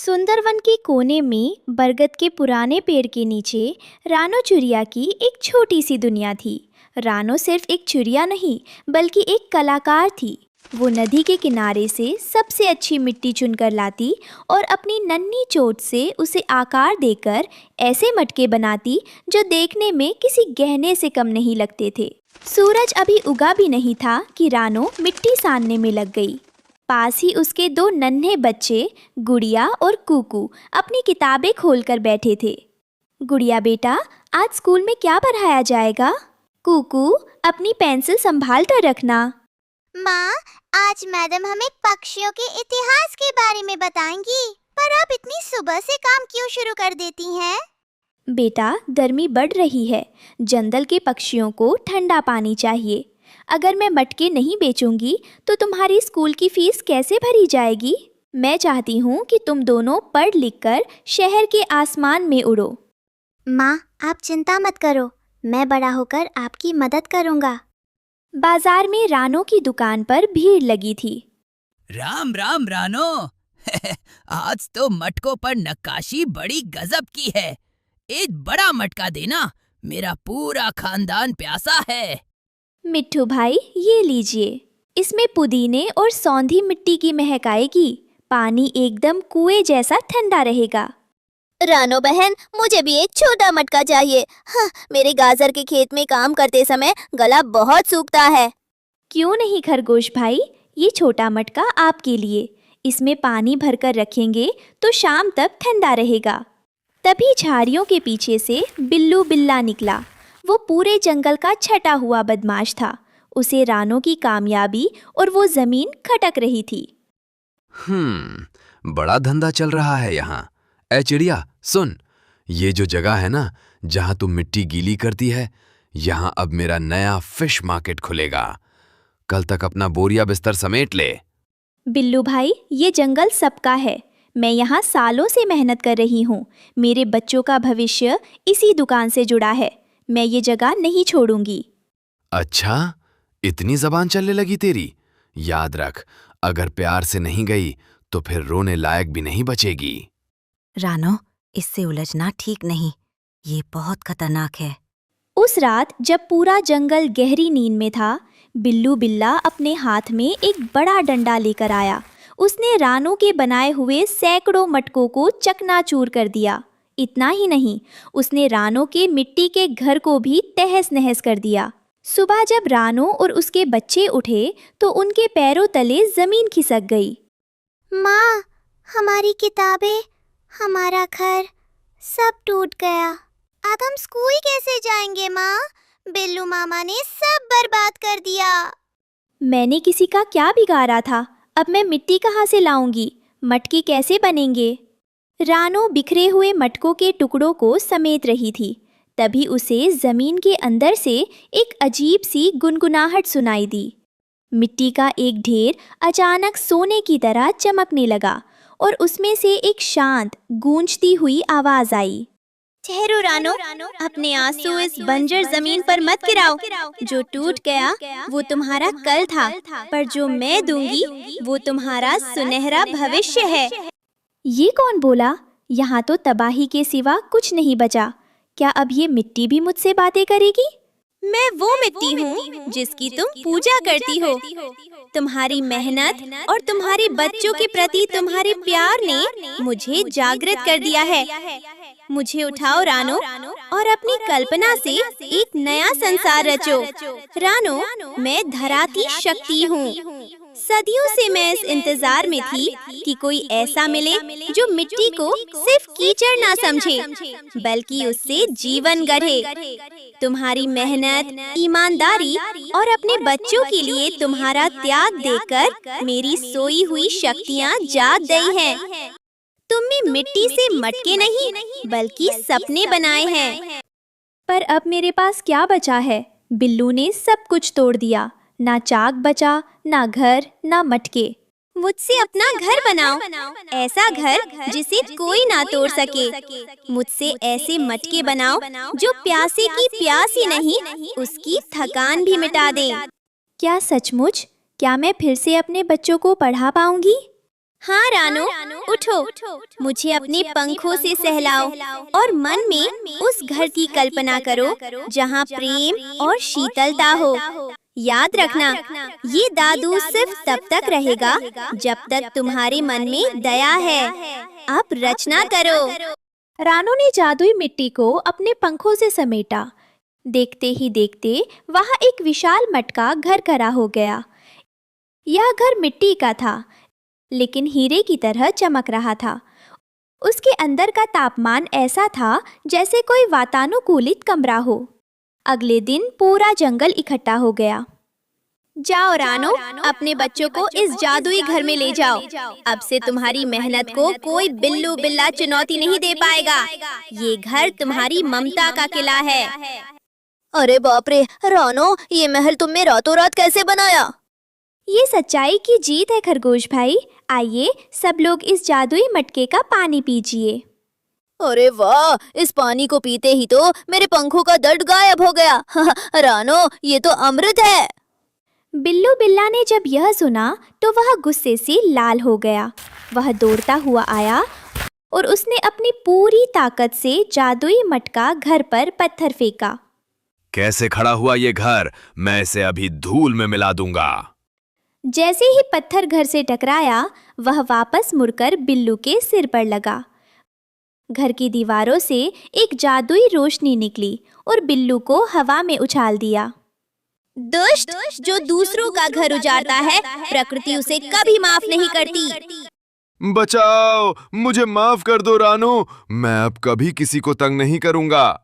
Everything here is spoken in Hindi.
सुंदरवन के कोने में बरगद के पुराने पेड़ के नीचे रानो चिड़िया की एक छोटी सी दुनिया थी। रानो सिर्फ एक चिड़िया नहीं बल्कि एक कलाकार थी। वो नदी के किनारे से सबसे अच्छी मिट्टी चुनकर लाती और अपनी नन्ही चोट से उसे आकार देकर ऐसे मटके बनाती जो देखने में किसी गहने से कम नहीं लगते थे। सूरज अभी उगा भी नहीं था कि रानो मिट्टी सानने में लग गई। पास ही उसके दो नन्हे बच्चे गुड़िया और कुकू अपनी किताबें खोलकर बैठे थे। गुड़िया बेटा, आज स्कूल में क्या पढ़ाया जाएगा? कुकू, अपनी पेंसिल संभाल कर रखना। माँ, आज मैडम हमें पक्षियों के इतिहास के बारे में बताएंगी, पर आप इतनी सुबह से काम क्यों शुरू कर देती हैं? बेटा, गर्मी बढ़ रही है, जंगल के पक्षियों को ठंडा पानी चाहिए। अगर मैं मटके नहीं बेचूंगी तो तुम्हारी स्कूल की फीस कैसे भरी जाएगी? मैं चाहती हूँ कि तुम दोनों पढ़ लिख कर शहर के आसमान में उड़ो। माँ, आप चिंता मत करो, मैं बड़ा होकर आपकी मदद करूँगा। बाजार में रानो की दुकान पर भीड़ लगी थी। राम राम रानो। आज तो मटकों पर नक्काशी बड़ी गजब की है। एक बड़ा मटका देना, मेरा पूरा खानदान प्यासा है। मिट्ठू भाई, ये लीजिए, इसमें पुदीने और सौंधी मिट्टी की महक आएगी। पानी एकदम कुएं जैसा ठंडा रहेगा। रानो बहन, मुझे भी एक छोटा मटका चाहिए। हाँ, मेरे गाजर के खेत में काम करते समय गला बहुत सूखता है। क्यों नहीं खरगोश भाई, ये छोटा मटका आपके लिए। इसमें पानी भरकर रखेंगे तो शाम तक ठंडा रहेगा। तभी झाड़ियों के पीछे से बिल्लू बिल्ला निकला। वो पूरे जंगल का छटा हुआ बदमाश था। उसे रानो की कामयाबी और वो जमीन खटक रही थी। बड़ा धंधा चल रहा है यहाँ। ए चिड़िया, सुन, ये जो जगह है ना जहाँ तू मिट्टी गीली करती है, यहाँ अब मेरा नया फिश मार्केट खुलेगा। कल तक अपना बोरिया बिस्तर समेट ले। बिल्लू भाई, ये जंगल सबका है। मैं यहाँ सालों से मेहनत कर रही हूँ। मेरे बच्चों का भविष्य इसी दुकान से जुड़ा है। मैं ये जगह नहीं छोड़ूंगी। अच्छा, इतनी जबान चलने लगी तेरी? याद रख, अगर प्यार से नहीं गई तो फिर रोने लायक भी नहीं बचेगी। रानो, इससे उलझना ठीक नहीं, ये बहुत खतरनाक है। उस रात जब पूरा जंगल गहरी नींद में था, बिल्लू बिल्ला अपने हाथ में एक बड़ा डंडा लेकर आया। उसने रानो के बनाए हुए सैकड़ों मटकों को चकनाचूर कर दिया। इतना ही नहीं, उसने रानो के मिट्टी के घर को भी तहस नहस कर दिया। सुबह जब रानो और उसके बच्चे उठे तो उनके पैरों तले जमीन खिसक गई। माँ, हमारी किताबें, हमारा घर सब टूट गया। अब हम स्कूल कैसे जाएंगे माँ? बिल्लू मामा ने सब बर्बाद कर दिया। मैंने किसी का क्या बिगाड़ा था? अब मैं मिट्टी कहाँ से लाऊंगी? मटके कैसे बनेंगे? रानो बिखरे हुए मटकों के टुकड़ों को समेट रही थी। तभी उसे जमीन के अंदर से एक अजीब सी गुनगुनाहट सुनाई दी। मिट्टी का एक ढेर अचानक सोने की तरह चमकने लगा और उसमें से एक शांत गूंजती हुई आवाज आई। ठहरो रानो, अपने आंसू इस बंजर जमीन पर मत गिराओ। जो टूट गया वो तुम्हारा कल था, पर जो मैं दूंगी वो तुम्हारा सुनहरा भविष्य है। ये कौन बोला? यहाँ तो तबाही के सिवा कुछ नहीं बचा। क्या अब ये मिट्टी भी मुझसे बातें करेगी? मैं वो मिट्टी हूँ जिसकी तुम पूजा करती हो। तुम्हारी मेहनत और तुम्हारे बच्चों के प्रति तुम्हारे प्यार ने मुझे जागृत कर दिया है। मुझे उठाओ रानो और अपनी कल्पना से एक नया संसार रचो। रानो, मैं धरा की शक्ति हूँ। सदियों से मैं इस इंतजार में थी कि कोई ऐसा मिले जो मिट्टी को सिर्फ कीचड़ ना समझे बल्कि उससे जीवन गढ़े। तुम्हारी मेहनत, ईमानदारी और अपने बच्चों के लिए तुम्हारा त्याग देखकर मेरी सोई हुई शक्तियाँ जाग गई हैं। तुमने मिट्टी से मटके नहीं बल्कि सपने बनाए हैं। पर अब मेरे पास क्या बचा है? बिल्लू ने सब कुछ तोड़ दिया। ना चाक बचा, ना घर, ना मटके। मुझसे अपना घर बनाओ, ऐसा घर जिसे कोई ना तोड़ सके। मुझसे ऐसे मटके बनाओ जो प्यासे की प्यास ही नहीं, उसकी थकान भी मिटा दें। क्या सचमुच? क्या मैं फिर से अपने बच्चों को पढ़ा पाऊंगी? हाँ रानो, उठो, मुझे अपने पंखों से सहलाओ और मन में उस घर की कल्पना करो जहाँ प्रेम और शीतलता हो। याद रखना, ये दादू सिर्फ तब तक रहेगा जब तक तुम्हारे मन में दया है। अब रचना करो। रानो ने जादुई मिट्टी को अपने पंखों से समेटा। देखते ही देखते वहाँ एक विशाल मटका घर खड़ा हो गया। यह घर मिट्टी का था, लेकिन हीरे की तरह चमक रहा था। उसके अंदर का तापमान ऐसा था जैसे कोई वातानुकूलित कमरा हो। अगले दिन पूरा जंगल इकट्ठा हो गया। जाओ रानो, अपने बच्चों को इस जादुई घर में ले जाओ। अब से तुम्हारी मेहनत को कोई बिल्लू बिल्ला चुनौती नहीं दे पाएगा। ये घर तुम्हारी ममता का किला है। अरे बाप रे रानो, ये महल तुमने रातों रात कैसे बनाया? ये सच्चाई की जीत है खरगोश भाई। आइए सब लोग इस जादुई मटके का पानी पीजिए। अरे वाह, इस पानी को पीते ही तो मेरे पंखों का दर्द गायब हो गया। रानो, ये तो अमृत है। बिल्लू बिल्ला ने जब यह सुना तो वह गुस्से से लाल हो गया। वह दौड़ता हुआ आया और उसने अपनी पूरी ताकत से जादुई मटका घर पर पत्थर फेंका। कैसे खड़ा हुआ ये घर? मैं इसे अभी धूल में मिला दूंगा। जैसे ही पत्थर घर से टकराया, वह वापस मुड़कर बिल्लू के सिर पर लगा। घर की दीवारों से एक जादुई रोशनी निकली और बिल्लू को हवा में उछाल दिया। दुष्ट जो दूसरों का घर उजाड़ता है, प्रकृति उसे कभी माफ नहीं करती। बचाओ, मुझे माफ कर दो रानो। मैं अब कभी किसी को तंग नहीं करूंगा।